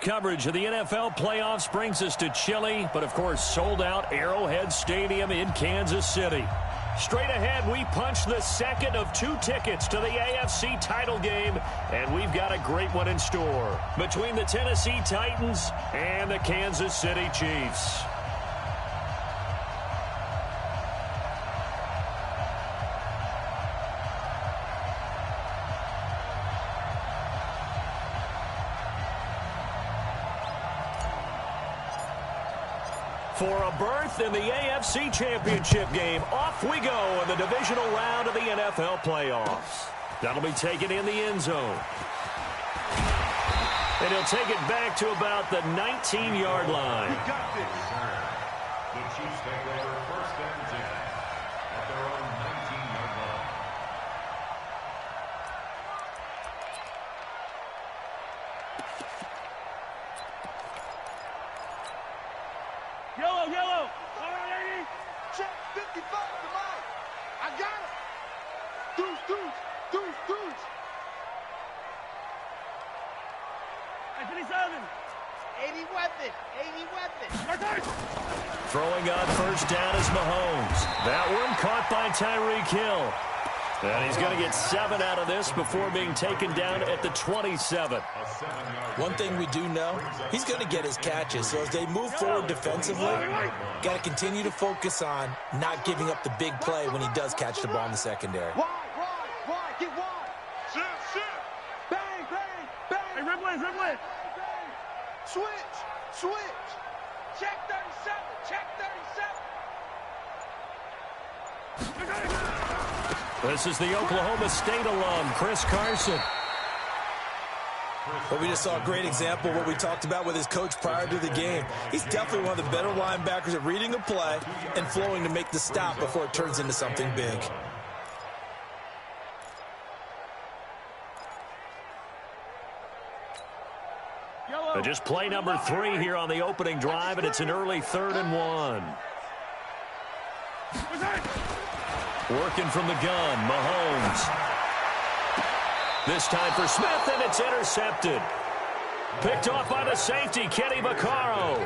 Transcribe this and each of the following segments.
coverage of the NFL playoffs brings us to chilly, but of course sold-out Arrowhead Stadium in Kansas City. Straight ahead, we punch the second of 2 tickets to the AFC title game, and we've got a great one in store between the Tennessee Titans and the Kansas City Chiefs. For a berth in the AFC Championship game, off we go in the divisional round of the NFL playoffs. That'll be taken in the end zone. And he'll take it back to about the 19-yard line. You got this. The Chiefs take over first and 10 at their own 19-yard line. Yellow, yellow. All right, 80. Check 55 to mine. I got it. Deuce, deuce, deuce, deuce. Hey, 57. 80 weapon, 80 weapon. Throwing on first down is Mahomes. That one caught by Tyreek Hill. And he's going to get 7 out of this before being taken down at the 27. One thing we do know, he's going to get his catches. So as they move forward defensively, got to continue to focus on not giving up the big play when he does catch the ball in the secondary. Wide, get wide. Shift. Bang, bang, bang. Hey, Ripley. Switch. Check 37, check 37. This is the Oklahoma State alum, Chris Carson. Well, we just saw a great example of what we talked about with his coach prior to the game. He's definitely one of the better linebackers at reading a play and flowing to make the stop before it turns into something big. Just play number 3 here on the opening drive, and it's an early 3rd and 1. Working from the gun, Mahomes. This time for Smith, and it's intercepted. Picked off by the safety, Kenny Vaccaro.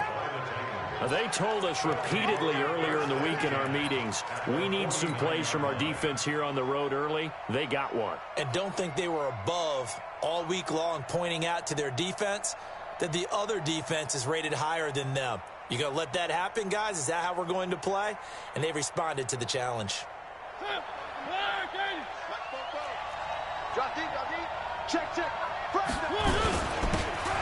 They told us repeatedly earlier in the week in our meetings, we need some plays from our defense here on the road early. They got one. And don't think they were above all week long pointing out to their defense that the other defense is rated higher than them. You going to let that happen, guys? Is that how we're going to play? And they responded to the challenge. Drop deep. Check.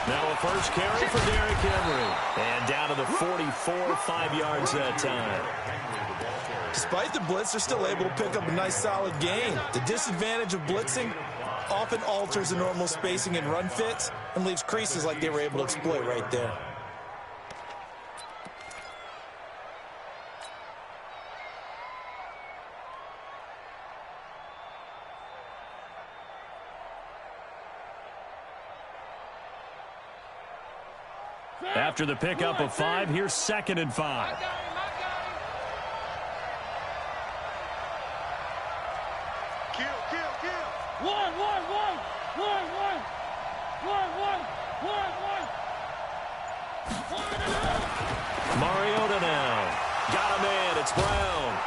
Now a first carry for Derrick Henry. And down to the 44, 5 yards that time. Despite the blitz, they're still able to pick up a nice solid gain. The disadvantage of blitzing often alters the normal spacing and run fits and leaves creases like they were able to exploit right there. After the pickup of 5, here's 2nd and 5. Kill. One. Mariota now. Got a man. It's Brown.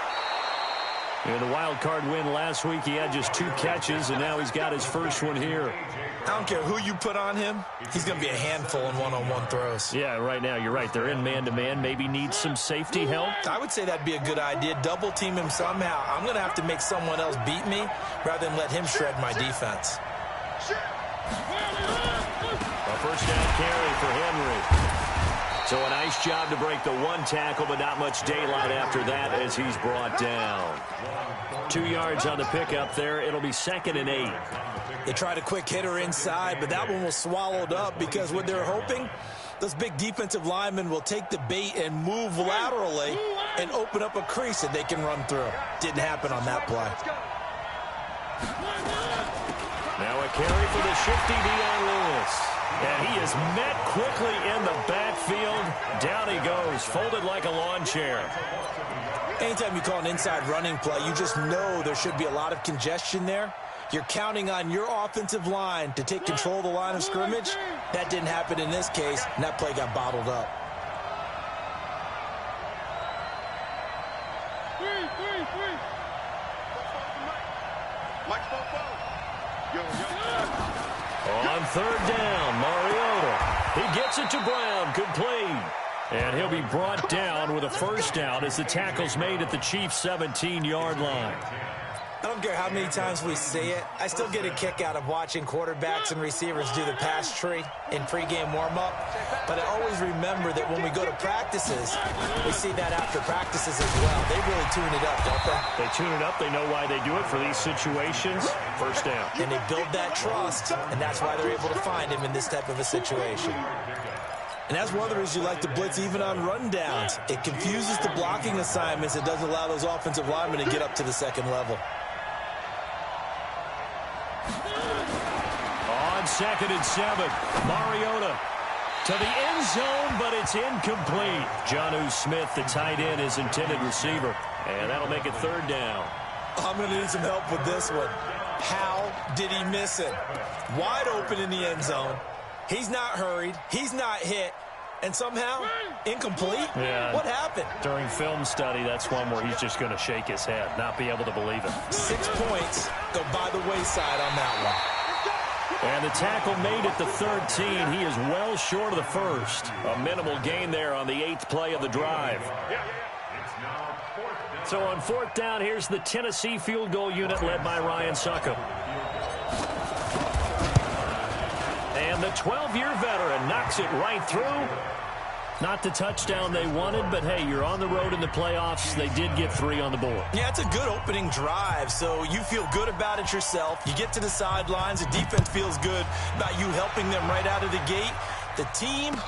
In the wild card win last week, he had just 2 catches, and now he's got his first one here. I don't care who you put on him. He's going to be a handful in one-on-one throws. Yeah, right now, you're right. They're in man-to-man. Maybe needs some safety help. I would say that'd be a good idea. Double team him somehow. I'm going to have to make someone else beat me rather than let him shred my defense. A first down carry for Henry. So a nice job to break the 1 tackle, but not much daylight after that as he's brought down. 2 yards on the pickup there. It'll be 2nd and 8. They tried a quick hitter inside, but that one was swallowed up because what they're hoping, those big defensive linemen will take the bait and move laterally and open up a crease that they can run through. Didn't happen on that play. Now a carry for the shifty Dion Lewis. And he is met quickly in the backfield. Down he goes, folded like a lawn chair. Anytime you call an inside running play, you just know there should be a lot of congestion there. You're counting on your offensive line to take control of the line of scrimmage, That didn't happen in this case, and that play got bottled up. On third down, Mariota. He gets it to Brown, complete. And he'll be brought down with a first down as the tackle's made at the Chiefs' 17-yard line. I don't care how many times we see it. I still get a kick out of watching quarterbacks and receivers do the pass tree in pregame warm-up. But I always remember that when we go to practices, we see that after practices as well. They really tune it up, don't they? They tune it up. They know why they do it for these situations. First down. And they build that trust, and that's why they're able to find him in this type of a situation. And that's one of the reasons you like to blitz even on rundowns. It confuses the blocking assignments. It doesn't allow those offensive linemen to get up to the second level. On 2nd and 7, Mariota to the end zone, but it's incomplete. Jonnu Smith, the tight end, his intended receiver. And that'll make it third down. I'm going to need some help with this one. How did he miss it? Wide open in the end zone. He's not hurried. He's not hit. And somehow, incomplete? Yeah. What happened? During film study, that's one where he's just going to shake his head, not be able to believe it. 6 points go by the wayside on that one. And the tackle made at the 13. He is well short of the first. A minimal gain there on the 8th play of the drive. So on 4th down, here's the Tennessee field goal unit led by Ryan Succop. And the 12-year veteran knocks it right through. Not the touchdown they wanted, but hey, you're on the road in the playoffs. They did get 3 on the board. Yeah, it's a good opening drive, so you feel good about it yourself. You get to the sidelines. The defense feels good about you helping them right out of the gate. The team,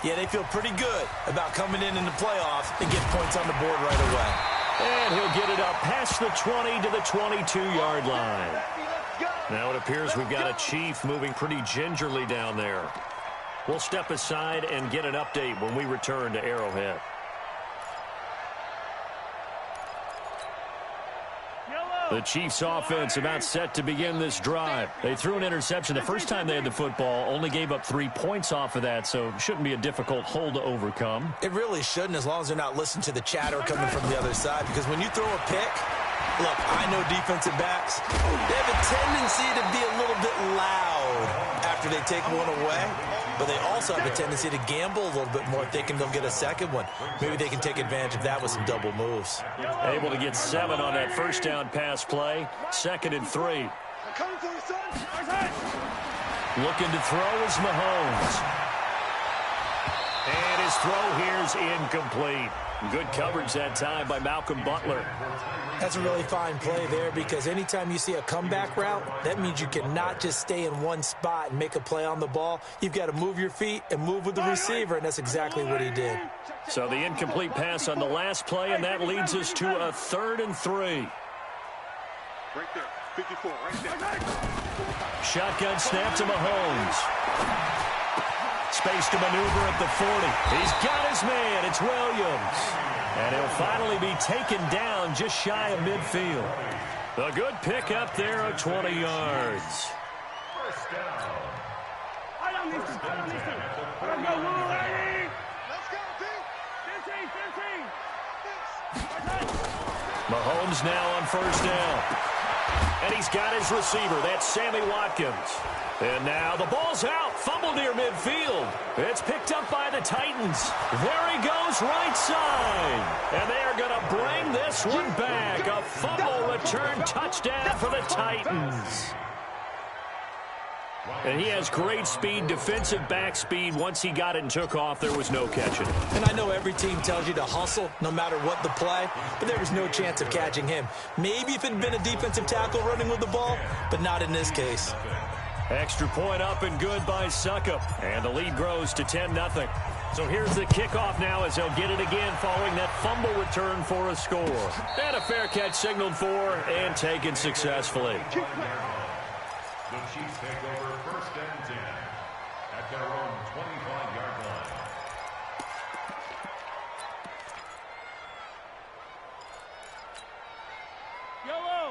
yeah, they feel pretty good about coming in the playoffs and get points on the board right away. And he'll get it up past the 20 to the 22-yard line. Now it appears we've got a Chief moving pretty gingerly down there. We'll step aside and get an update when we return to Arrowhead. The Chiefs offense about set to begin this drive. They threw an interception the first time they had the football, only gave up 3 points off of that, so it shouldn't be a difficult hole to overcome. It really shouldn't, as long as they're not listening to the chatter coming from the other side, because when you throw a pick, look, I know defensive backs, they have a tendency to be a little bit loud after they take one away, but they also have a tendency to gamble a little bit more thinking they'll get a second one. Maybe they can take advantage of that with some double moves. Able to get 7 on that first down pass play. 2nd and 3. Looking to throw is Mahomes. And his throw here's incomplete. Good coverage that time by Malcolm Butler. That's a really fine play there, because anytime you see a comeback route, that means you cannot just stay in one spot and make a play on the ball. You've got to move your feet and move with the receiver, and that's exactly what he did. So the incomplete pass on the last play, and that leads us to a 3rd and 3. Right there, 54, right there. Shotgun snap to Mahomes. Space to maneuver at the 40. He's got his man. It's Williams. And he'll finally be taken down just shy of midfield. A good pick up there of 20 yards. First down. Let's go, team. Mahomes now on first down. And he's got his receiver. That's Sammy Watkins. And now the ball's out. Fumble near midfield. It's picked up by the Titans. There he goes, right side. And they are going to bring this one back. A fumble return touchdown for the Titans. And he has great speed, defensive back speed. Once he got it and took off, there was no catching. And I know every team tells you to hustle no matter what the play, but there was no chance of catching him. Maybe if it had been a defensive tackle running with the ball, but not in this case. Extra point up and good by Succop. And the lead grows to 10-0. So here's the kickoff now as they'll get it again following that fumble return for a score. And a fair catch signaled for and taken successfully. The Chiefs take over 1st and 10 at their own 25-yard line.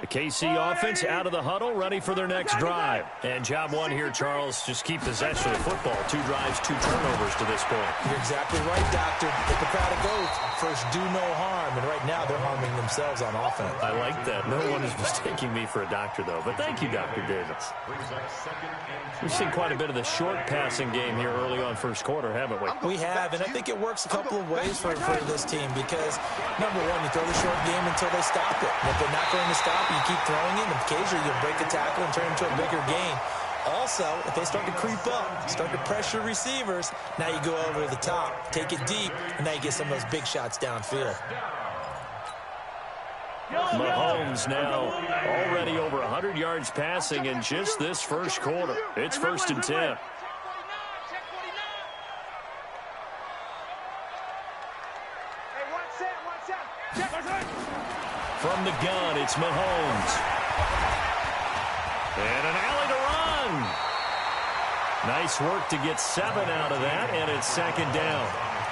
The KC offense out of the huddle, ready for their next drive. And job one here, Charles, just keep possession of the football. 2 drives, 2 turnovers to this point. You're exactly right, Doctor. Hippocratic oath, first do no harm. And right now they're harming themselves on offense. I like that. No one is mistaking me for a doctor, though. But thank you, Dr. Davis. We've seen quite a bit of the short passing game here early on first quarter, haven't we? We have, and I think it works a couple of ways for this team because, number one, you throw the short game until they stop it. And if they're not going to stop it, you keep throwing it, and occasionally you'll break a tackle and turn it into a bigger gain. Also, if they start to creep up, start to pressure receivers, now you go over the top, take it deep, and now you get some of those big shots downfield. Mahomes now already over 100 yards passing in just this first quarter. It's 1st and 10. From the gun, it's Mahomes. And an alley to run. Nice work to get 7 out of that, and it's 2nd down.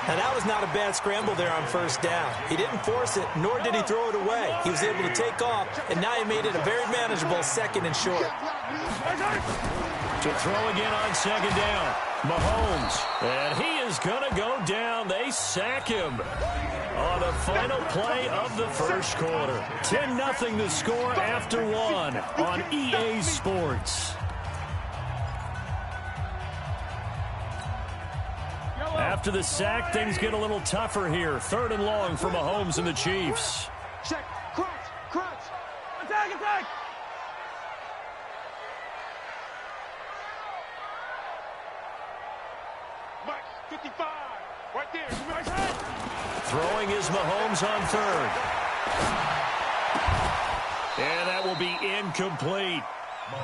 Now, that was not a bad scramble there on 1st down. He didn't force it, nor did he throw it away. He was able to take off, and now he made it a very manageable 2nd and short. To throw again on 2nd down. Mahomes, and he is going to go down. They sack him on the final play of the first quarter. 10-0 the score after 1 on EA Sports. After the sack, things get a little tougher here. 3rd and long for Mahomes and the Chiefs. Check, crunch, attack. Mike, 55, right there. Throwing is Mahomes on 3rd. And that will be incomplete.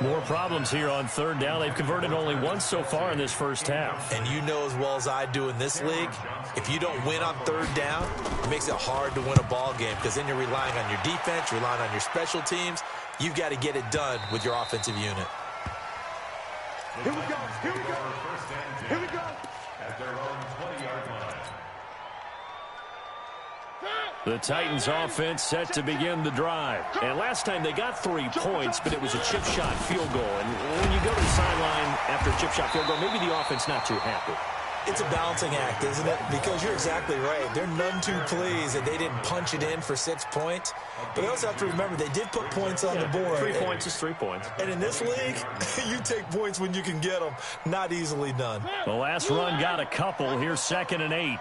More problems here on 3rd down. They've converted only once so far in this first half. And you know as well as I do in this league, if you don't win on 3rd down, it makes it hard to win a ball game because then you're relying on your defense, relying on your special teams. You've got to get it done with your offensive unit. Here we go. At their own 20-yard line. The Titans offense set to begin the drive. And last time they got 3 points, but it was a chip shot field goal. And when you go to the sideline after a chip shot field goal, maybe the offense not too happy. It's a balancing act, isn't it? Because you're exactly right. They're none too pleased that they didn't punch it in for 6 points. But they also have to remember they did put points on the board. 3 points is 3 points. And in this league, you take points when you can get them. Not easily done. The last run got a couple. Here's 2nd and 8.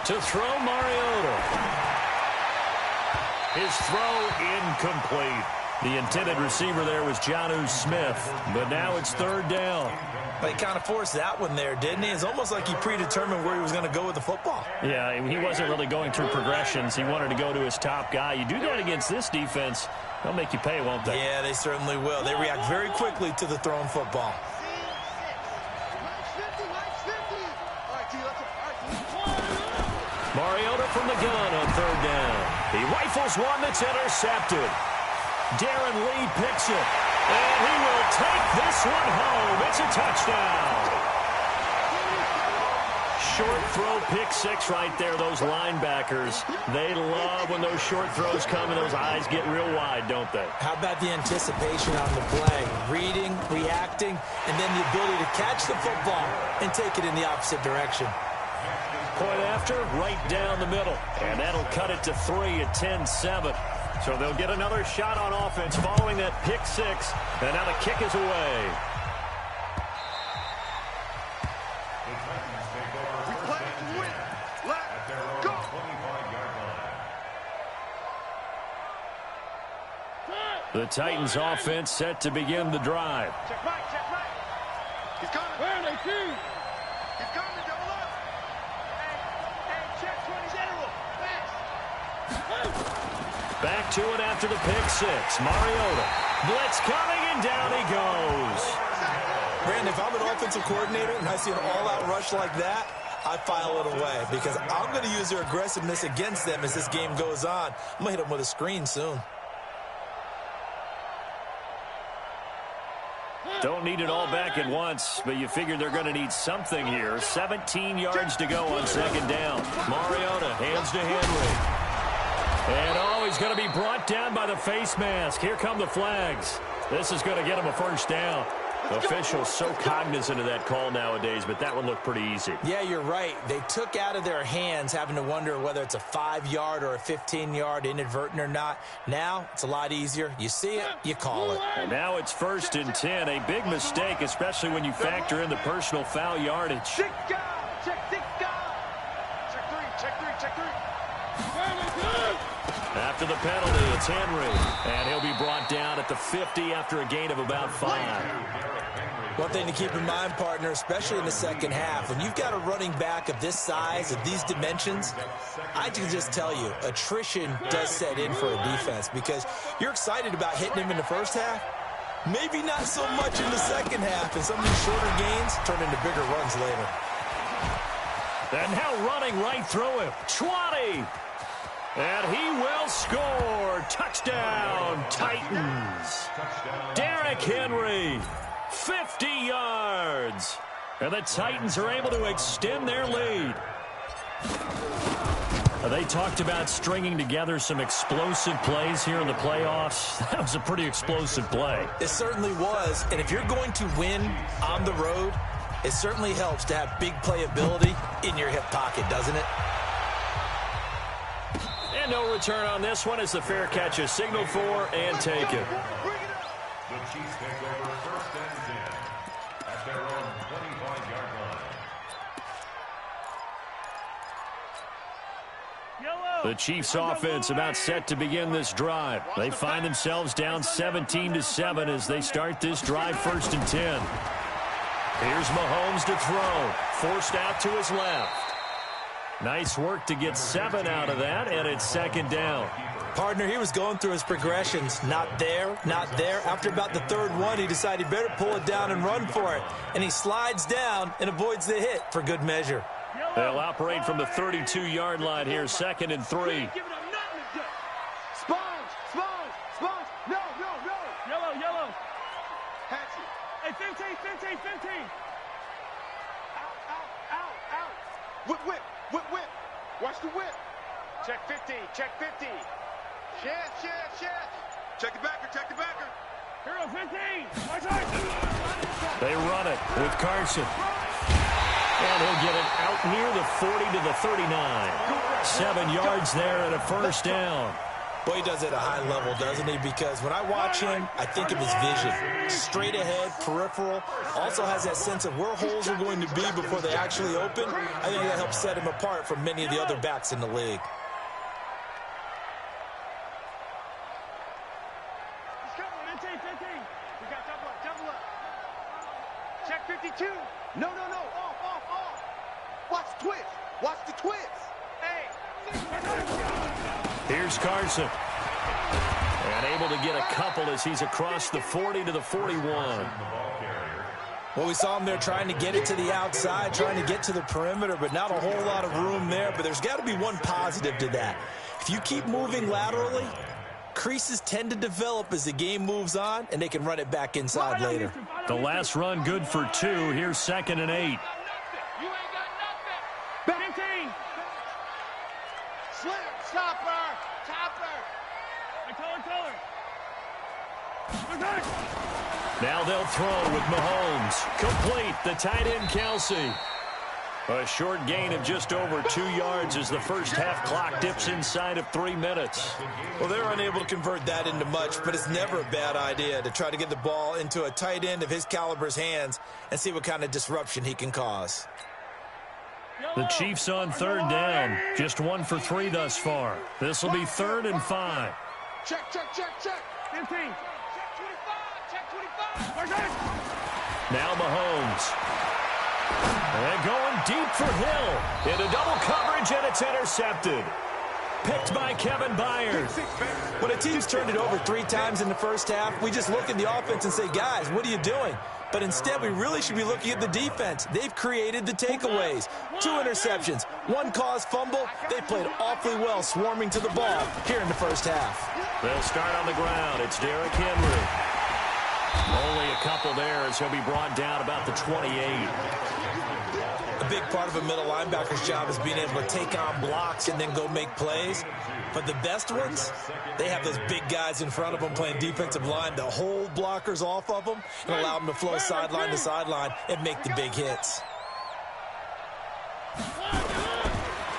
To throw, Mariota. His throw incomplete. The intended receiver there was Jonnu Smith, but now it's 3rd down. But he kind of forced that one there, didn't he? It's almost like he predetermined where he was going to go with the football. Yeah, he wasn't really going through progressions. He wanted to go to his top guy. You do that against this defense, they'll make you pay, won't they? Yeah, they certainly will. They react very quickly to the thrown football. Mariota from the gun on 3rd down. He rifles one that's intercepted. Darren Lee picks it, and he will take this one home. It's a touchdown. Short throw, pick 6 right there. Those linebackers, they love when those short throws come and those eyes get real wide, don't they? How about the anticipation on the play? Reading, reacting, and then the ability to catch the football and take it in the opposite direction. Point after, right down the middle. And that'll cut it to 3 at 10-7. So they'll get another shot on offense following that pick 6. And now the kick is away. We play to win. Let's go. The Titans offense set to begin the drive. Check right. He's coming. Where are they, team? He's coming, double up. Hey, check 20 general. Fast. Back to it after the pick 6. Mariota. Blitz coming, and down he goes. Brandon, if I'm an offensive coordinator and I see an all-out rush like that, I file it away because I'm going to use their aggressiveness against them as this game goes on. I'm going to hit them with a screen soon. Don't need it all back at once, but you figure they're going to need something here. 17 yards to go on second down. Mariota hands to Henry. And, he's going to be brought down by the face mask. Here come the flags. This is going to get him a first down. Officials so cognizant of that call nowadays, but that one looked pretty easy. Yeah, you're right. They took out of their hands having to wonder whether it's a 5-yard or a 15-yard inadvertent or not. Now it's a lot easier. You see it, you call it. And now it's 1st and 10. A big mistake, especially when you factor in the personal foul yardage. Check three, check three. After the penalty, it's Henry. And he'll be brought down at the 50 after a gain of about 5. One thing to keep in mind, partner, especially in the second half, when you've got a running back of this size, of these dimensions, I can just tell you, attrition does set in for a defense because you're excited about hitting him in the first half. Maybe not so much in the second half, and some of these shorter gains turn into bigger runs later. And now running right through him. 20. And he will score. Touchdown, Titans. Derrick Henry, 50 yards. And the Titans are able to extend their lead. They talked about stringing together some explosive plays here in the playoffs. That was a pretty explosive play. It certainly was. And if you're going to win on the road, it certainly helps to have big playability in your hip pocket, doesn't it? And no return on this one as the fair catch is signaled for and taken. The Chiefs take over 1st and 10 at their own 25-yard line. The Chiefs offense about set to begin this drive. They find themselves down 17-7 as they start this drive 1st and 10. Here's Mahomes to throw. Forced out to his left. Nice work to get 7 out of that, and it's 2nd down. Partner, he was going through his progressions. Not there, not there. After about the 3rd one, he decided he better pull it down and run for it. And he slides down and avoids the hit for good measure. They'll operate from the 32-yard line here, 2nd and 3. Sponge. No. Yellow. Patch it. Hey, 15. Out. Whip. Watch the whip. Check 50. Shit. Check the backer. Hero 15. Watch out. They run it with Carson. And he'll get it out near the 40 to the 39. 7 yards there and a first down. Boy, he does it at a high level, doesn't he? Because when I watch him, I think of his vision. Straight ahead, peripheral. Also has that sense of where holes are going to be before they actually open. I think that helps set him apart from many of the other backs in the league. He's coming. 15. We got double up. Check 52. No. Off. Watch the twist. Hey. Here's Carson. And able to get a couple as he's across the 40 to the 41. Well, we saw him there trying to get it to the outside, trying to get to the perimeter, but not a whole lot of room there. But there's got to be one positive to that. If you keep moving laterally, creases tend to develop as the game moves on, and they can run it back inside later. The last run good for 2. Here's 2nd and 8. You ain't got nothing. 15. Slim, chopper. Now they'll throw with Mahomes. Complete, the tight end Kelsey. A short gain of just over 2 yards as the first half clock dips inside of 3 minutes. Well, they're unable to convert that into much, but it's never a bad idea to try to get the ball into a tight end of his caliber's hands and see what kind of disruption he can cause. The Chiefs on 3rd down. Just 1 for 3 thus far. This will be 3rd and 5. Check. 15. Check 25. Now Mahomes. And going deep for Hill. Into double coverage, and it's intercepted. Picked by Kevin Byard. When a team's turned it over 3 times in the first half, we just look at the offense and say, guys, what are you doing? But instead, we really should be looking at the defense. They've created the takeaways. 2 interceptions, 1 caused fumble. They played awfully well swarming to the ball here in the first half. They'll start on the ground. It's Derrick Henry. Only a couple there as he'll be brought down about the 28. A big part of a middle linebacker's job is being able to take on blocks and then go make plays. But the best ones, they have those big guys in front of them playing defensive line to hold blockers off of them and allow them to flow sideline to sideline and make the big hits.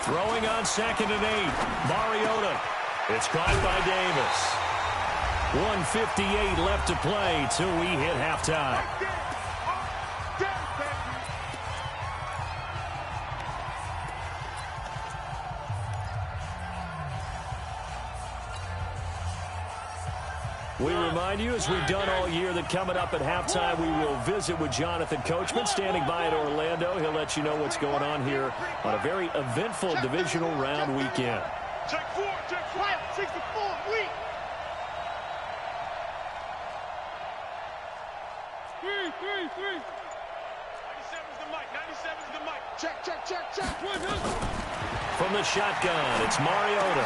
Throwing on 2nd and 8. Mariota. It's caught by Davis. 1:58 left to play till we hit halftime. We remind you, as we've done all year, that coming up at halftime, we will visit with Jonathan Coachman, standing by in Orlando. He'll let you know what's going on here on a very eventful divisional round weekend. Check 4, check 5, 64, weak. 3. 97's the mic, 97's the mic. Check. From the shotgun, it's Mariota.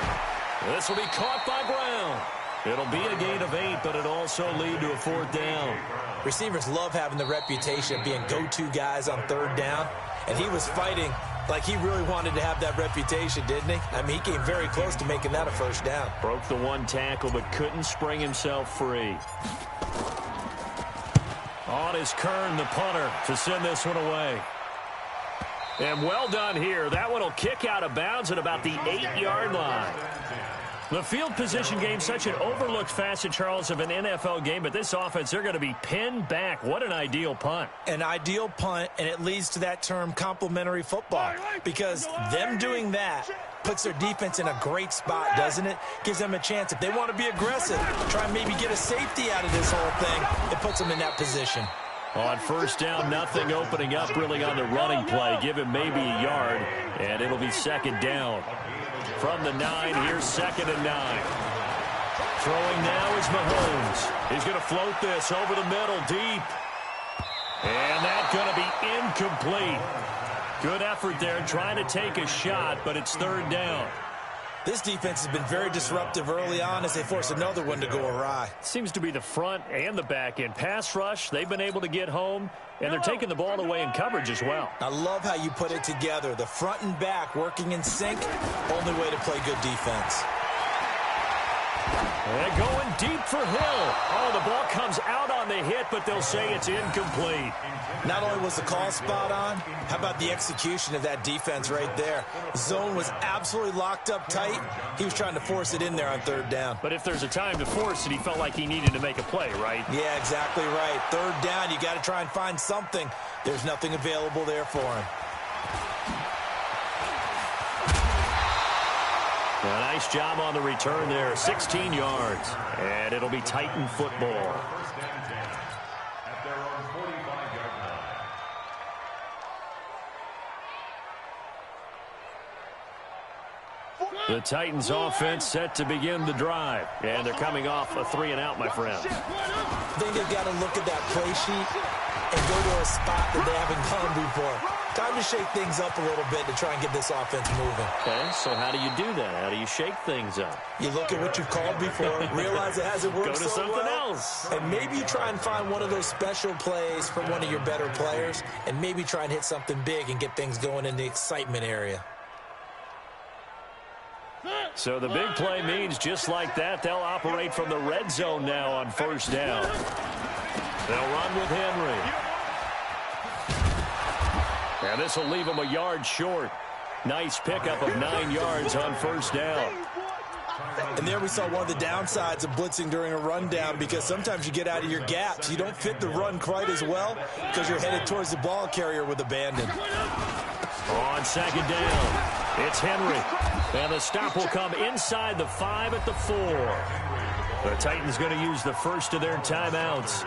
This will be caught by Brown. It'll be a gain of 8, but it'll also lead to a 4th down. Receivers love having the reputation of being go-to guys on 3rd down, and he was fighting like he really wanted to have that reputation, didn't he? I mean, he came very close to making that a 1st down. Broke the 1 tackle, but couldn't spring himself free. On is Kern, the punter, to send this one away. And well done here. That one will kick out of bounds at about the 8-yard line. The field position game, such an overlooked facet, Charles, of an NFL game, but this offense, they're going to be pinned back. What an ideal punt. An ideal punt, and it leads to that term complementary football, because them doing that puts their defense in a great spot, doesn't it? Gives them a chance. If they want to be aggressive, try and maybe get a safety out of this whole thing, it puts them in that position. On 1st down, nothing opening up really on the running play. Give him maybe a yard, and it'll be 2nd down. From the 9, here's 2nd and 9. Throwing now is Mahomes. He's going to float this over the middle, deep. And that's going to be incomplete. Good effort there, trying to take a shot, but it's 3rd down. This defense has been very disruptive early on as they force another one to go awry. Seems to be the front and the back end. Pass rush, they've been able to get home, and they're taking the ball away in coverage as well. I love how you put it together. The front and back working in sync, only way to play good defense. And going deep for Hill. Oh, the ball comes out on the hit, but they'll say it's incomplete. Not only was the call spot on, how about the execution of that defense right there? Zone was absolutely locked up tight. He was trying to force it in there on 3rd down. But if there's a time to force it, he felt like he needed to make a play, right? Yeah, exactly right. 3rd down, you got to try and find something. There's nothing available there for him. A nice job on the return there, 16 yards. And it'll be Titan football. The Titans offense set to begin the drive. And they're coming off a 3-and-out, my friend. I think they've got to look at that play sheet and go to a spot that they haven't gone before. Time to shake things up a little bit to try and get this offense moving. Okay, so how do you do that? How do you shake things up? You look at what you've called before, realize it hasn't worked Go to so something well, else. and maybe you try and find one of those special plays from one of your better players, and maybe try and hit something big and get things going in the excitement area. So the big play means just like that, they'll operate from the red zone now on 1st down. They'll run with Henry. And this will leave them a yard short. Nice pickup of 9 yards on 1st down. And there we saw one of the downsides of blitzing during a rundown, because sometimes you get out of your gaps. You don't fit the run quite as well because you're headed towards the ball carrier with abandon. On 2nd down, it's Henry. And the stop will come inside the 5 at the 4. The Titans going to use the first of their timeouts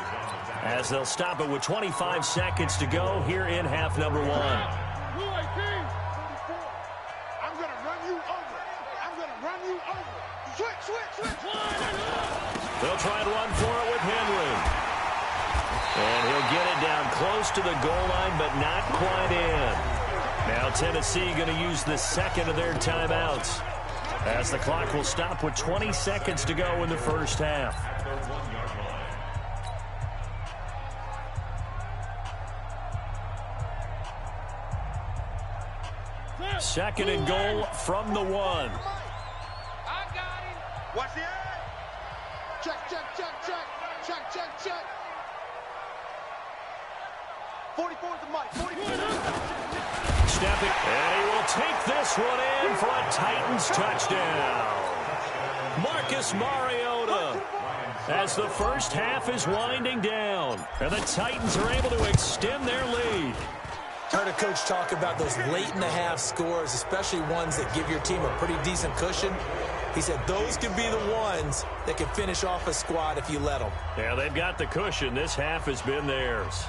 as they'll stop it with 25 seconds to go here in half number 1. I'm going to run you over. I'm going to run you over. Switch. They'll try and run for it with Henry. And he'll get it down close to the goal line, but not quite in. Now Tennessee going to use the second of their timeouts as the clock will stop with 20 seconds to go in the first half. Second and goal from the 1. I got him. Watch the eye. Check, check, check, check. Check, check, check. 44 is the mic. 44 is the mic. Stepping, and he will take this one in for a Titans touchdown. Marcus Mariota, as the first half is winding down, and the Titans are able to extend their lead. Heard a coach talk about those late-in-the-half scores, especially ones that give your team a pretty decent cushion. He said those could be the ones that can finish off a squad if you let them. Yeah, they've got the cushion. This half has been theirs.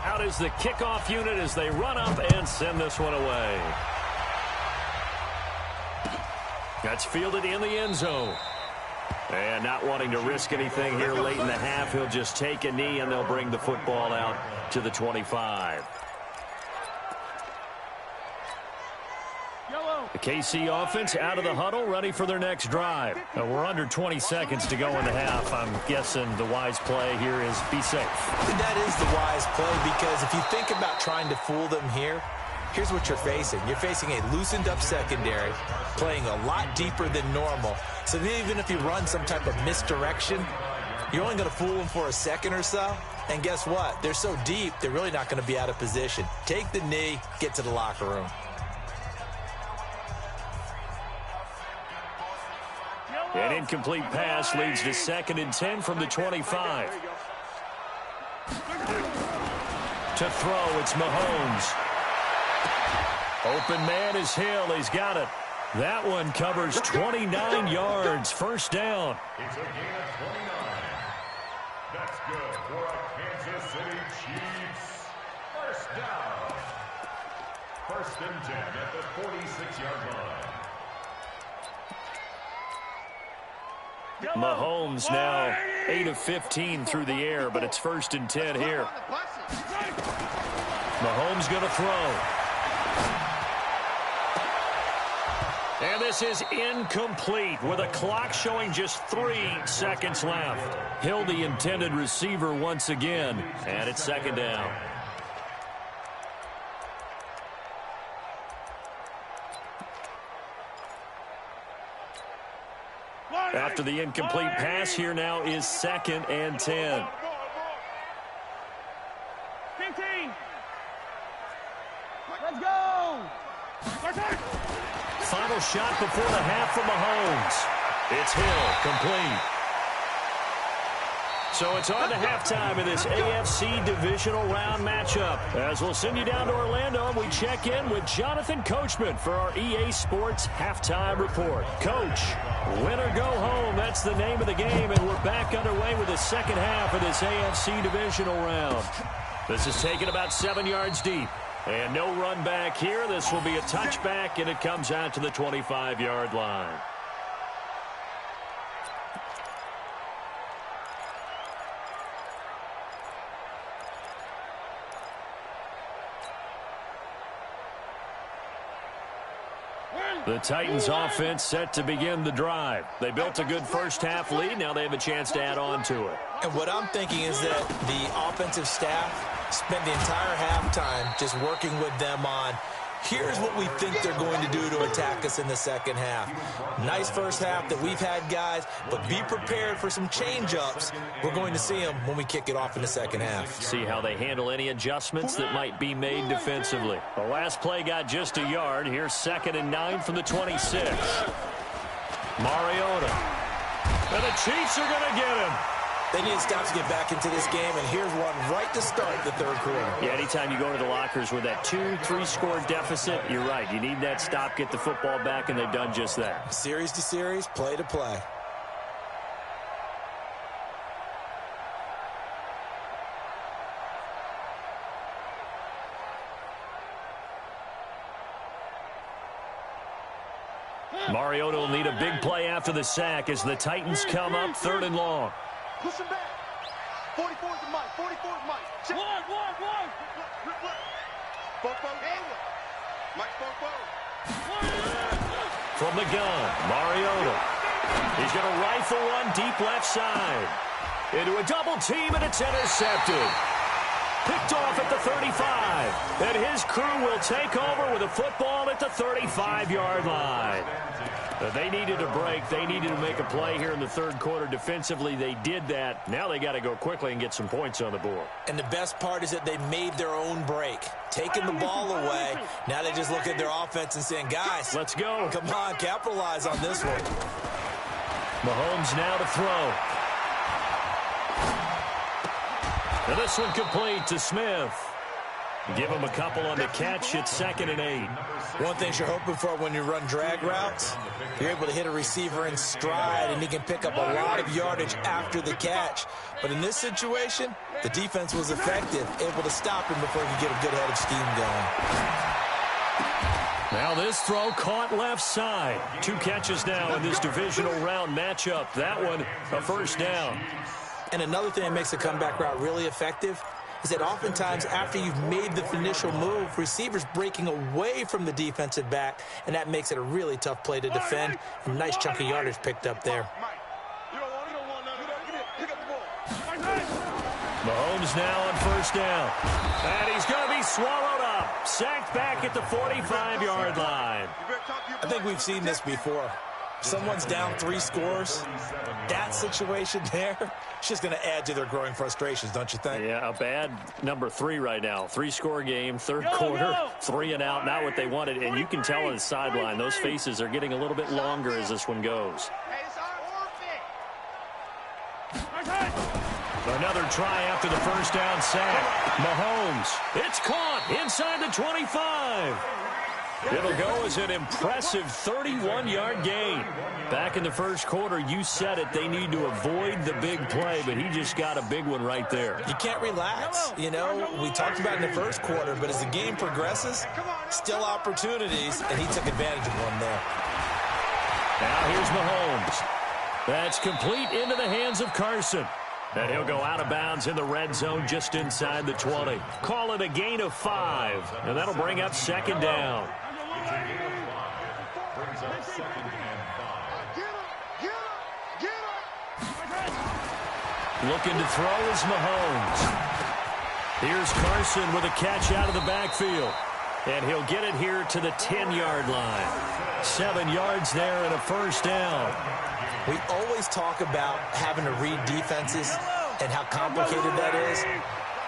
Out is the kickoff unit as they run up and send this one away. That's fielded in the end zone. And not wanting to risk anything here late in the half, he'll just take a knee and they'll bring the football out to the 25. The KC offense out of the huddle, ready for their next drive. We're under 20 seconds to go in the half. I'm guessing the wise play here is be safe. That is the wise play, because if you think about trying to fool them here, here's what you're facing. You're facing a loosened-up secondary, playing a lot deeper than normal. So even if you run some type of misdirection, you're only going to fool them for a second or so. And guess what? They're so deep, they're really not going to be out of position. Take the knee, get to the locker room. An incomplete pass leads to 2nd and 10 from the 25. To throw, it's Mahomes. Open man is Hill. He's got it. That one covers 29 yards. First down. It's a gain of 29. That's good for a Kansas City Chiefs. First down. 1st and 10 at the 46-yard line. Mahomes now 8 of 15 through the air, but it's 1st and 10 here. Mahomes going to throw. And this is incomplete with a clock showing just 3 seconds left. Hill, the intended receiver once again, and it's 2nd down. After the incomplete pass, here now is 2nd and 10. 15. Let's go. Final shot before the half from Mahomes. It's Hill, complete. So it's on to halftime in this AFC divisional round matchup. As we'll send you down to Orlando, we check in with Jonathan Coachman for our EA Sports halftime report. Coach, win or go home, that's the name of the game, and we're back underway with the second half of this AFC divisional round. This is taken about 7 yards deep. And no run back here. This will be a touchback, and it comes out to the 25-yard line. The Titans offense set to begin the drive. They built a good first half lead. Now they have a chance to add on to it. And what I'm thinking is that the offensive staff spent the entire halftime just working with them on, here's what we think they're going to do to attack us in the second half. Nice first half that we've had, guys, but be prepared for some change-ups. We're going to see them when we kick it off in the second half. See how they handle any adjustments that might be made defensively. The last play got just a yard. Here's 2nd and 9 from the 26. Mariota. And the Chiefs are going to get him. They need to stop to get back into this game, and here's one right to start the third quarter. Yeah, anytime you go to the lockers with that 2-3 score deficit, you're right. You need that stop, get the football back, and they've done just that. Series to series, play to play. Mariota will need a big play after the sack as the Titans come up 3rd and long. Push him back. 44 is the mic. 44 is mic. Check. One. Fofo. Mike Fofo. From the gun, Mariota. He's going to rifle one deep left side. Into a double team, and it's intercepted. Picked off at the 35. And his crew will take over with a football at the 35-yard line. They needed a break. They needed to make a play here in the third quarter. Defensively, they did that. Now they got to go quickly and get some points on the board. And the best part is that they made their own break, taking the ball away. Now they just look at their offense and saying, guys, let's go. Come on, capitalize on this one. Mahomes now to throw. And this one complete to Smith. Give him a couple on the catch. It's 2nd and 8. One thing you're hoping for when you run drag routes, you're able to hit a receiver in stride, and he can pick up a lot of yardage after the catch. But in this situation, the defense was effective, able to stop him before he could get a good head of steam going. Now this throw caught left side. 2 catches now in this divisional round matchup. That one a first down. And another thing that makes a comeback route really effective is that oftentimes after you've made the initial move, receivers breaking away from the defensive back, and that makes it a really tough play to defend. A nice chunk of yardage picked up there. Mahomes now on first down. And he's going to be swallowed up. Sacked back at the 45-yard line. I think we've seen this before. Someone's down 3 scores. That situation there, it's just going to add to their growing frustrations, don't you think? Yeah, a bad number 3 right now. 3-score game, third quarter, 3 and out, not what they wanted. And you can tell on the sideline, those faces are getting a little bit longer as this one goes. Another try after the first down sack. Mahomes, it's caught inside the 25. It'll go as an impressive 31-yard gain. Back in the first quarter, you said it, they need to avoid the big play, but he just got a big one right there. You can't relax. You know, we talked about in the first quarter, but as the game progresses, still opportunities, and he took advantage of one there. Now here's Mahomes. That's complete into the hands of Carson. And he'll go out of bounds in the red zone just inside the 20. Call it a gain of 5, and that'll bring up 2nd down. Looking to throw is Mahomes. Here's Carson with a catch out of the backfield. And he'll get it here to the 10-yard line. 7 yards there and a first down. We always talk about having to read defenses and how complicated that is.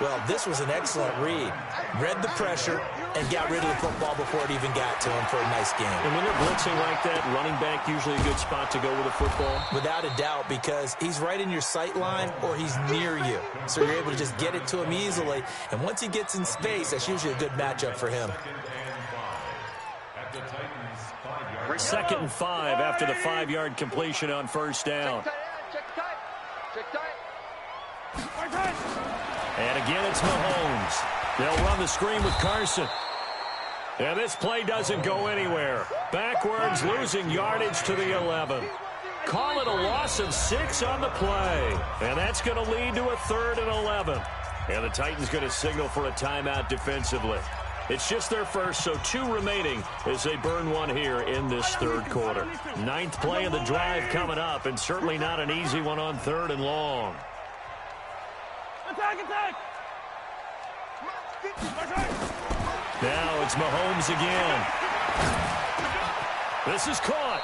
Well, this was an excellent read. Read the pressure and got rid of the football before it even got to him for a nice game. And when they're blitzing like that, running back usually a good spot to go with a football? Without a doubt, because he's right in your sight line or he's near you. So you're able to just get it to him easily. And once he gets in space, that's usually a good matchup for him. 2nd and 5 after the 5-yard completion on first down. And again, it's Mahomes. They'll run the screen with Carson. And this play doesn't go anywhere. Backwards, losing yardage to the 11. Call it a loss of 6 on the play. And that's going to lead to a 3rd and 11. And the Titans going to signal for a timeout defensively. It's just their first, so 2 remaining as they burn one here in this third quarter. 9th play of the drive coming up, and certainly not an easy one on 3rd and long. Now it's Mahomes again. This is caught.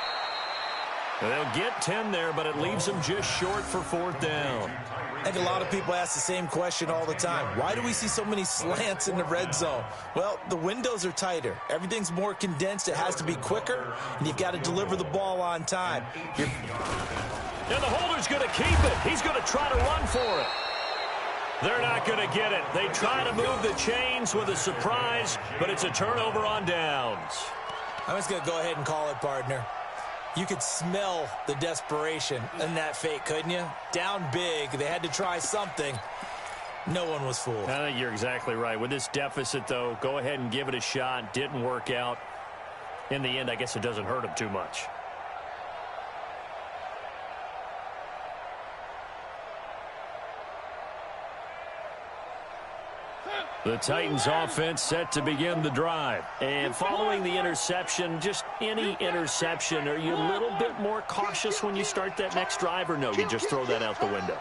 They'll get 10 there, but it leaves them just short for 4th down. I think a lot of people ask the same question all the time. Why do we see so many slants in the red zone? Well, the windows are tighter. Everything's more condensed. It has to be quicker, and you've got to deliver the ball on time. And the holder's going to keep it. He's going to try to run for it. They're not going to get it. They try to move the chains with a surprise, but it's a turnover on downs. I'm just going to go ahead and call it, partner. You could smell the desperation in that fake, couldn't you? Down big. They had to try something. No one was fooled. I think you're exactly right. With this deficit, though, go ahead and give it a shot. Didn't work out. In the end, I guess it doesn't hurt him too much. The Titans offense set to begin the drive. And following the interception, just any interception, are you a little bit more cautious when you start that next drive, or no, you just throw that out the window?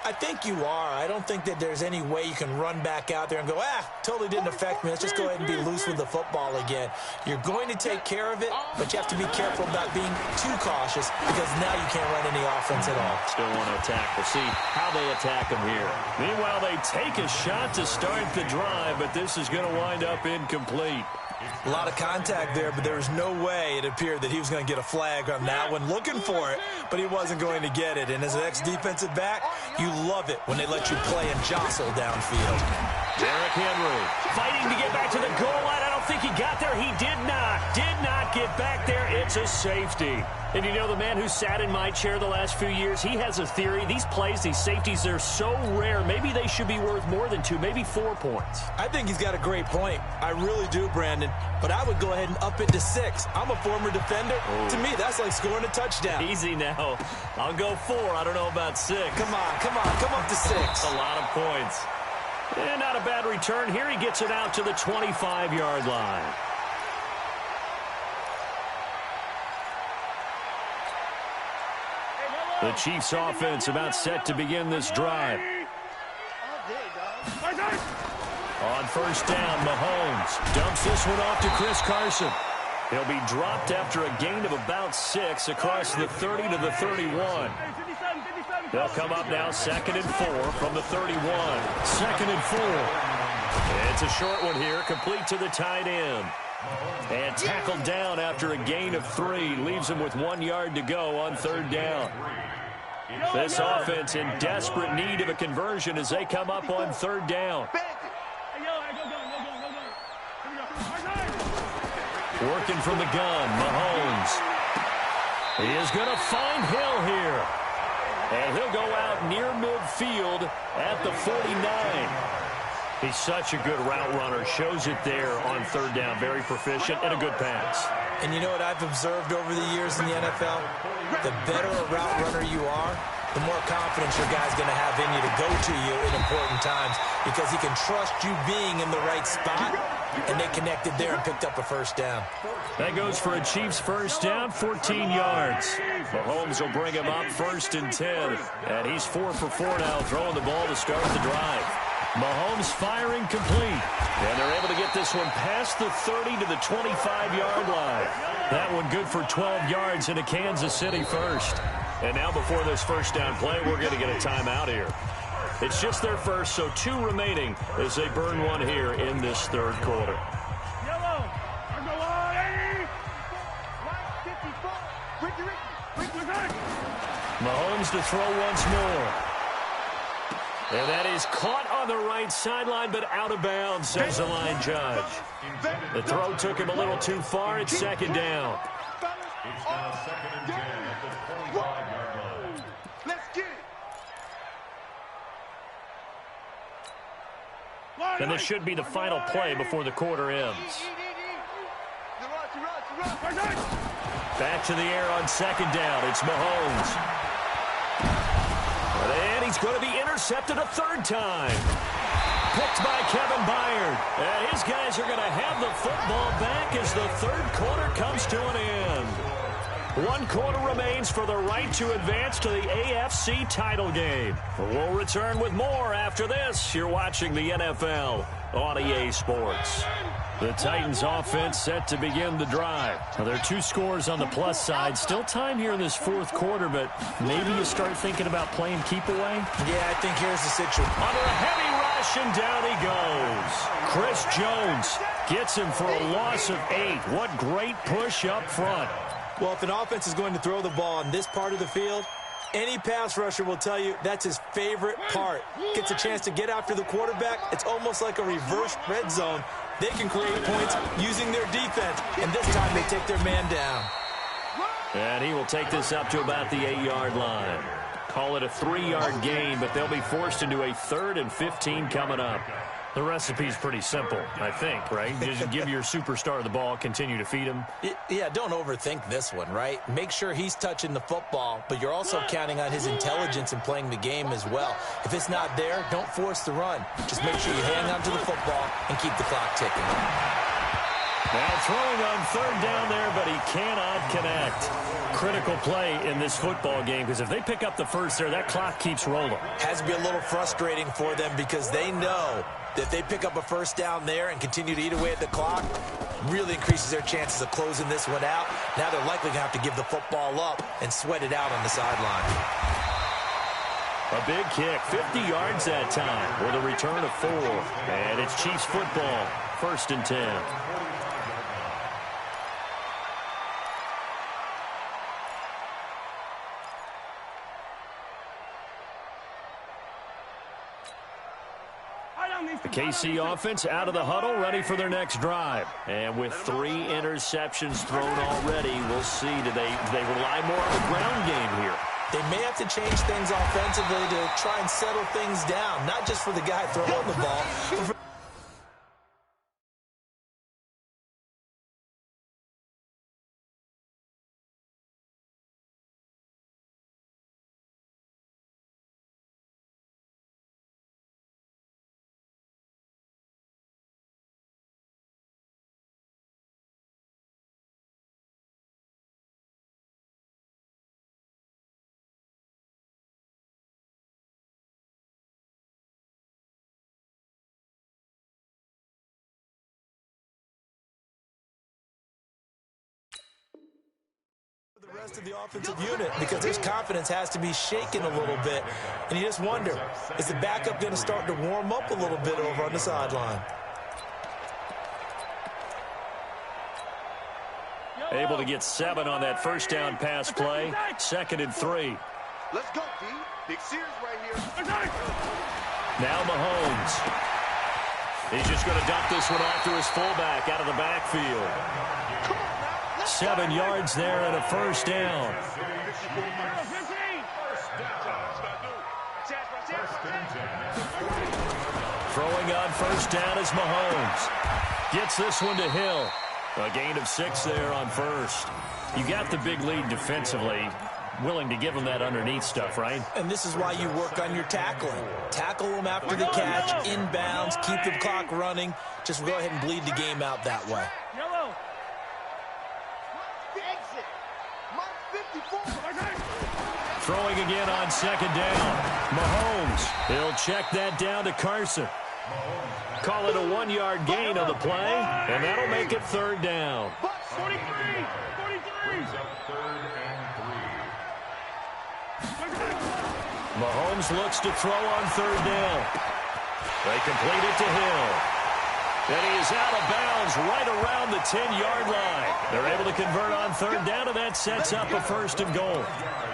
I think you are. I don't think that there's any way you can run back out there and go, totally didn't affect me. Let's just go ahead and be loose with the football again. You're going to take care of it, but you have to be careful about being too cautious because now you can't run any offense at all. Still want to attack. We'll see how they attack him here. Meanwhile, they take a shot to start the drive, but this is going to wind up incomplete. A lot of contact there, but there was no way it appeared that he was going to get a flag on that one. Looking for it, but he wasn't going to get it. And as an ex-defensive back, you love it when they let you play and jostle downfield. Derrick Henry fighting to get back to the goal line. I don't think he got there. He did not get back there. It's a safety. And you know, the man who sat in my chair the last few years, he has a theory. These plays, these safeties, they're so rare. Maybe they should be worth more than 2, maybe 4 points. I think he's got a great point. I really do, Brandon. But I would go ahead and up it to 6. I'm a former defender. To me, that's like scoring a touchdown. Easy now. I'll go 4. I don't know about 6. Come up to 6. A lot of points. And not a bad return. Here he gets it out to the 25-yard line. The Chiefs offense about set to begin this drive. On first down, Mahomes dumps this one off to Chris Carson. He'll be dropped after a gain of about 6 across the 30 to the 31. They'll come up now 2nd and 4 from the 31. 2nd and 4. It's a short one here, complete to the tight end. And tackled down after a gain of 3. Leaves him with 1 yard to go on 3rd down. This offense in desperate need of a conversion as they come up on 3rd down. Working from the gun, Mahomes. He is going to find Hill here. And he'll go out near midfield at the 49. He's such a good route runner. Shows it there on 3rd down. Very proficient and a good pass. And you know what I've observed over the years in the NFL? The better a route runner you are, the more confidence your guy's going to have in you to go to you in important times because he can trust you being in the right spot, and they connected there and picked up a 1st down. That goes for a Chiefs 1st down, 14 yards. Mahomes will bring him up 1st and 10, and he's 4 for 4 now, throwing the ball to start the drive. Mahomes firing complete, and they're able to get this one past the 30 to the 25-yard line. That one good for 12 yards into Kansas City 1st. And now before this 1st down play, we're going to get a timeout here. It's just their first, so 2 remaining as they burn one here in this 3rd quarter. Mahomes to throw once more. And that is caught on the right sideline, but out of bounds, says the line judge. The throw took him a little too far. It's 2nd down. It's now 2nd and 10 at the 25-yard line. Let's get it. And this should be the final play before the quarter ends. Back to the air on 2nd down. It's Mahomes. And he's going to be intercepted a 3rd time. Picked by Kevin Byard. And his guys are going to have the football back as the 3rd quarter comes to an end. 1 quarter remains for the right to advance to the AFC title game. We'll return with more after this. You're watching the NFL on EA Sports. The Titans offense set to begin the drive. Now, there are 2 scores on the plus side. Still time here in this 4th quarter, but maybe you start thinking about playing keep away? Yeah, I think here's the situation. Under a heavy rush, and down he goes. Chris Jones gets him for a loss of 8. What great push up front. Well, if an offense is going to throw the ball on this part of the field, any pass rusher will tell you that's his favorite part. Gets a chance to get after the quarterback. It's almost like a reverse red zone. They can create points using their defense, and this time they take their man down. And he will take this up to about the 8-yard line. Call it a 3-yard gain, but they'll be forced into a 3rd and 15 coming up. The recipe's pretty simple, I think, right? Just give your superstar the ball, continue to feed him. Yeah, don't overthink this one, right? Make sure he's touching the football, but you're also counting on his intelligence in playing the game as well. If it's not there, don't force the run. Just make sure you hang on to the football and keep the clock ticking. Now throwing on third down there, but he cannot connect. Critical play in this football game, because if they pick up the first there, that clock keeps rolling. Has to be a little frustrating for them because they know that if they pick up a first down there and continue to eat away at the clock, really increases their chances of closing this one out. Now they're likely going to have to give the football up and sweat it out on the sideline. A big kick, 50 yards that time with a return of 4. And it's Chiefs football, 1st and 10. The KC offense out of the huddle, ready for their next drive. And with 3 interceptions thrown already, we'll see. Do they rely more on the ground game here? They may have to change things offensively to try and settle things down, not just for the guy throwing the ball, but for the rest of the offensive unit, because his confidence has to be shaken a little bit. And you just wonder, is the backup going to start to warm up a little bit over on the sideline? Able to get 7 on that first down pass play. 2nd and 3. Let's go, D. Big Sears right here. Now Mahomes. He's just going to dump this one off to his fullback out of the backfield. 7 yards there and a first down. Throwing on first down is Mahomes. Gets this one to Hill. A gain of 6 there on first. You got the big lead defensively. Willing to give them that underneath stuff, right? And this is why you work on your tackling. Tackle them after the catch, inbounds, keep the clock running. Just go ahead and bleed the game out that way. Yellow. Exit. Mark 54. Throwing again on 2nd down. Mahomes. He'll check that down to Carson. Call it a 1-yard gain on the play, and that'll make it 3rd down. 43. 43. Mahomes looks to throw on 3rd down. They complete it to Hill. And he is out of bounds right around the 10-yard line. They're able to convert on 3rd down, and that sets up a 1st and goal.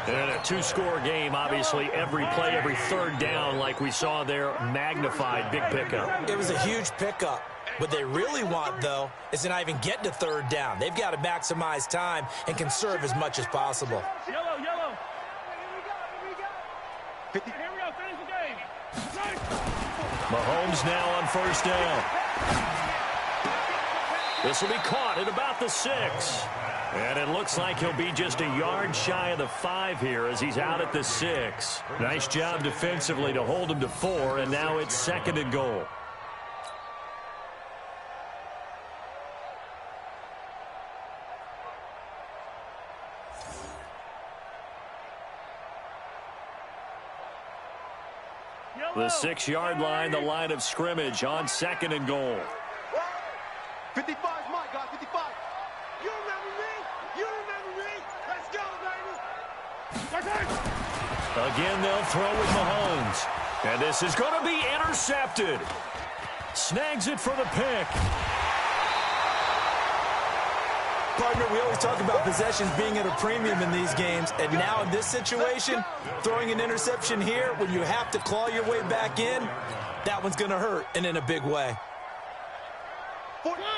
And a 2-score game, obviously, every play, every 3rd down, like we saw there, magnified, big pickup. It was a huge pickup. What they really want, though, is to not even get to 3rd down. They've got to maximize time and conserve as much as possible. Yellow, yellow. Here we go, finish the game. Mahomes now on 1st down. This will be caught at about the 6. And it looks like he'll be just a yard shy of the 5 here as he's out at the 6. Nice job defensively to hold him to 4, and now it's 2nd and goal. The 6-yard line, the line of scrimmage on 2nd and goal. 55 is my guy, 55. You remember me? You remember me? Let's go, baby. Again, they'll throw with Mahomes. And this is going to be intercepted. Snags it for the pick. Partner, we always talk about possessions being at a premium in these games, and now in this situation, throwing an interception here when you have to claw your way back in, that one's going to hurt, and in a big way.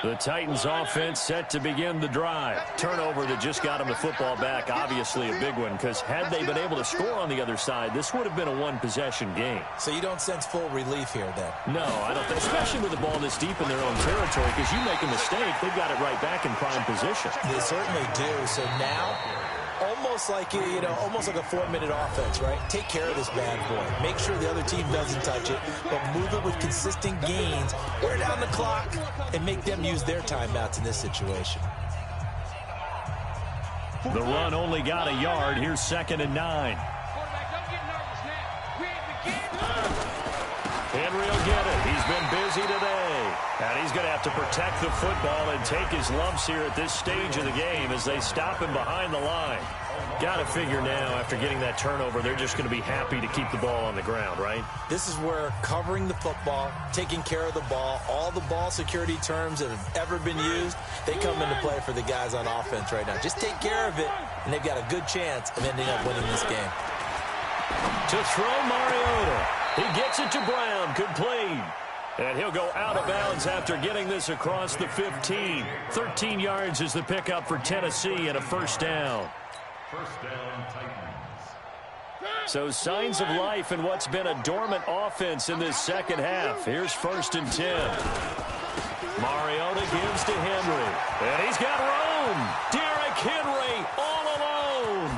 The Titans offense set to begin the drive. Turnover that just got them the football back, obviously a big one, because had they been able to score on the other side, this would have been a 1-possession game. So you don't sense full relief here then? No, I don't think, especially with the ball this deep in their own territory, because you make a mistake, they've got it right back in prime position. They certainly do. So now almost like almost like a 4-minute offense, right? Take care of this bad boy. Make sure the other team doesn't touch it, but move it with consistent gains, wear down the clock, and make them use their timeouts in this situation. The run only got a yard. Here's 2nd and 9. Henry will get it. He's been busy today. And he's going to have to protect the football and take his lumps here at this stage of the game as they stop him behind the line. Got to figure now, after getting that turnover, they're just going to be happy to keep the ball on the ground, right? This is where covering the football, taking care of the ball, all the ball security terms that have ever been used, they come into play for the guys on offense right now. Just take care of it, and they've got a good chance of ending up winning this game. To throw, Mariota. He gets it to Brown, complete. And he'll go out of bounds after getting this across the 15. 13 yards is the pickup for Tennessee and a first down. First down, Titans. So signs of life in what's been a dormant offense in this second half. Here's 1st and 10. Mariota gives to Henry. And he's got room. Derrick Henry all alone.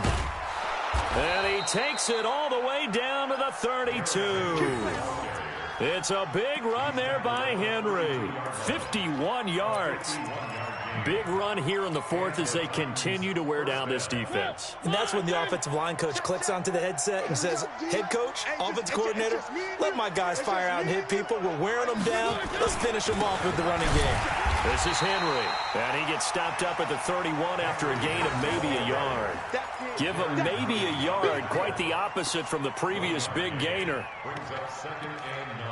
And he takes it all the way down to the 32. It's a big run there by Henry. 51 yards. Big run here in the 4th as they continue to wear down this defense. And that's when the offensive line coach clicks onto the headset and says, head coach, offensive coordinator, let my guys fire out and hit people. We're wearing them down. Let's finish them off with the running game. This is Henry. And he gets stopped up at the 31 after a gain of maybe a yard. Give him maybe a yard. Quite the opposite from the previous big gainer. Brings up 2nd and 9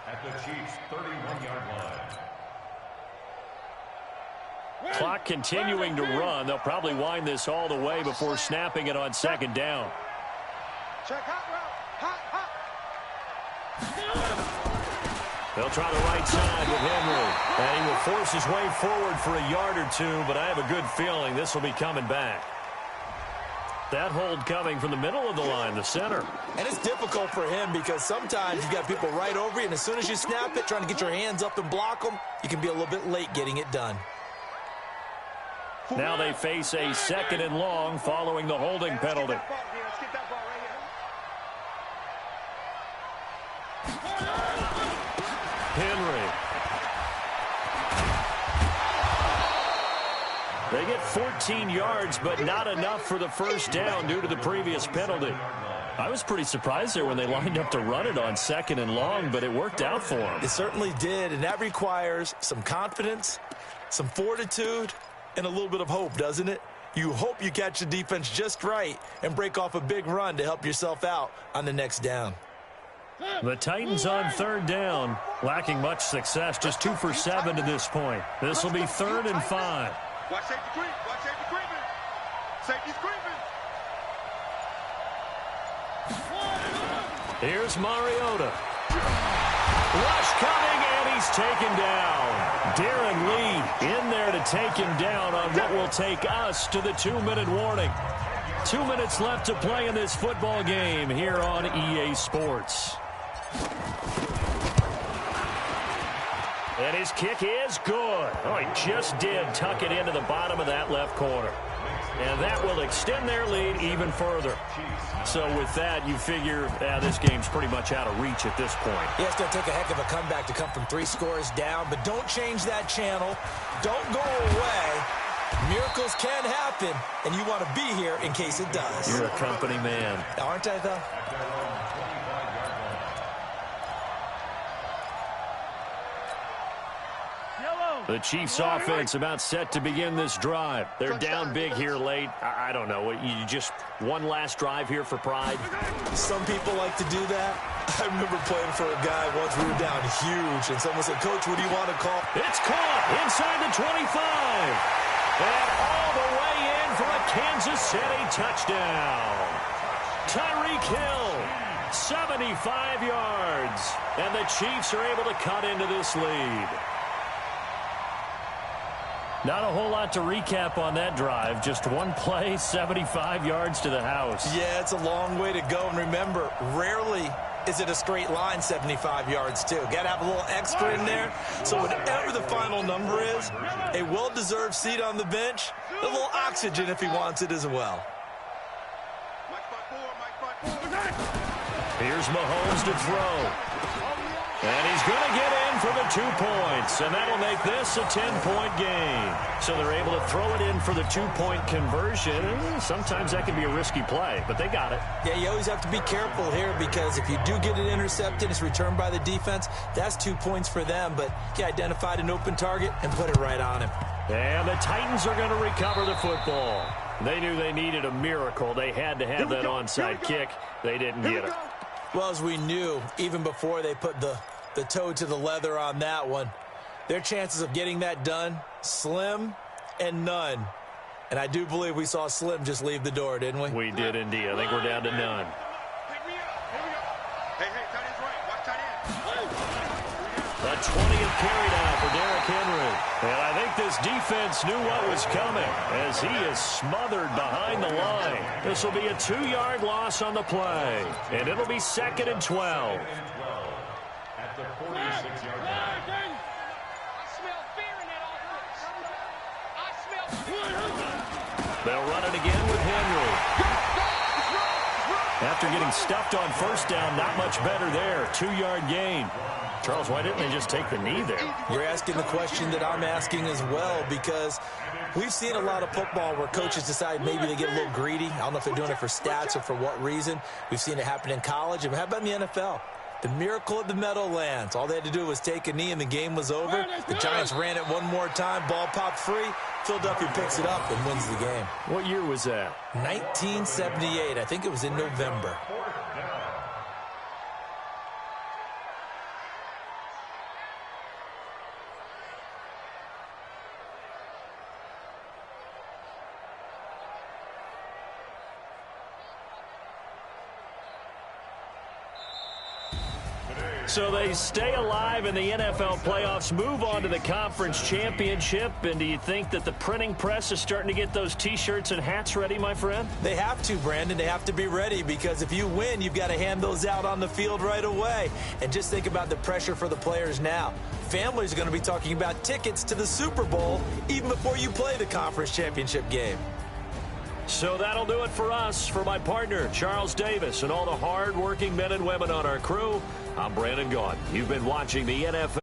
at the Chiefs' 31-yard line. Clock continuing to run. They'll probably wind this all the way before snapping it on 2nd down. Check hot route. Hot. They'll try the right side with Henry. And he will force his way forward for a yard or two, but I have a good feeling this will be coming back. That hold coming from the middle of the line, the center. And it's difficult for him because sometimes you've got people right over you, and as soon as you snap it, trying to get your hands up and block them, you can be a little bit late getting it done. Now they face a 2nd and long following the holding penalty. Henry. They get 14 yards, but not enough for the first down due to the previous penalty. I was pretty surprised there when they lined up to run it on 2nd and long, but it worked out for them. It certainly did, and that requires some confidence, some fortitude, and a little bit of hope, doesn't it? You hope you catch the defense just right and break off a big run to help yourself out on the next down. The Titans on 3rd down, lacking much success, just 2 for 7 to this point. This will be 3rd and 5. Watch safety creep. Watch safety creeping. Safety's creeping. Here's Mariota. Rush coming, and he's taken down. Darren Lee in there to take him down on what will take us to the 2-minute warning. 2 minutes left to play in this football game here on EA Sports. And his kick is good. Oh, he just did tuck it into the bottom of that left corner. And that will extend their lead even further. So with that, you figure this game's pretty much out of reach at this point. Yeah, it's going to take a heck of a comeback to come from 3 scores down, but don't change that channel. Don't go away. Miracles can happen, and you want to be here in case it does. You're a company man. Aren't I, though? The Chiefs offense about set to begin this drive. They're down big here late. I don't know. You just one last drive here for pride? Some people like to do that. I remember playing for a guy once we were down huge, and someone said, Coach, what do you want to call? It's caught inside the 25. And all the way in for a Kansas City touchdown. Tyreek Hill, 75 yards. And the Chiefs are able to cut into this lead. Not a whole lot to recap on that drive. Just one play, 75 yards to the house. Yeah, it's a long way to go. And remember, rarely is it a straight line 75 yards too? Got to have a little extra in there. So whatever the final number is, a well-deserved seat on the bench, a little oxygen if he wants it as well. Here's Mahomes to throw. And he's going to get in for the 2 points, and that'll make this a 10-point game. So they're able to throw it in for the 2-point conversion. Sometimes that can be a risky play, but they got it. Yeah, you always have to be careful here because if you do get it intercepted, it's returned by the defense, that's 2 points for them. But he identified an open target and put it right on him. And the Titans are going to recover the football. They knew they needed a miracle. They had to have that onside kick. They didn't get it. Well, as we knew, even before they put the toe to the leather on that one, their chances of getting that done, slim and none. And I do believe we saw Slim just leave the door, didn't we? We did indeed. I think we're down to none. The 20th carry now for Derrick Henry. And I think this defense knew what was coming as he is smothered behind the line. This will be a 2-yard loss on the play. And it'll be 2nd and 12. At the 46-yard line. They'll run it again with Henry. After getting stuffed on first down, not much better there. 2-yard gain. Charles, why didn't they just take the knee there? You're asking the question that I'm asking as well, because we've seen a lot of football where coaches decide maybe they get a little greedy. I don't know if they're doing it for stats or for what reason. We've seen it happen in college. And how about in the NFL? The miracle of the Meadowlands. All they had to do was take a knee and the game was over. The Giants ran it one more time. Ball popped free. Philadelphia picks it up and wins the game. What year was that? 1978. I think it was in November. So they stay alive in the NFL playoffs, move on to the conference championship. And do you think that the printing press is starting to get those T-shirts and hats ready, my friend? They have to, Brandon. They have to be ready because if you win, you've got to hand those out on the field right away. And just think about the pressure for the players now. Families are going to be talking about tickets to the Super Bowl even before you play the conference championship game. So that'll do it for us. For my partner, Charles Davis, and all the hard-working men and women on our crew, I'm Brandon Gaudin. You've been watching the NFL.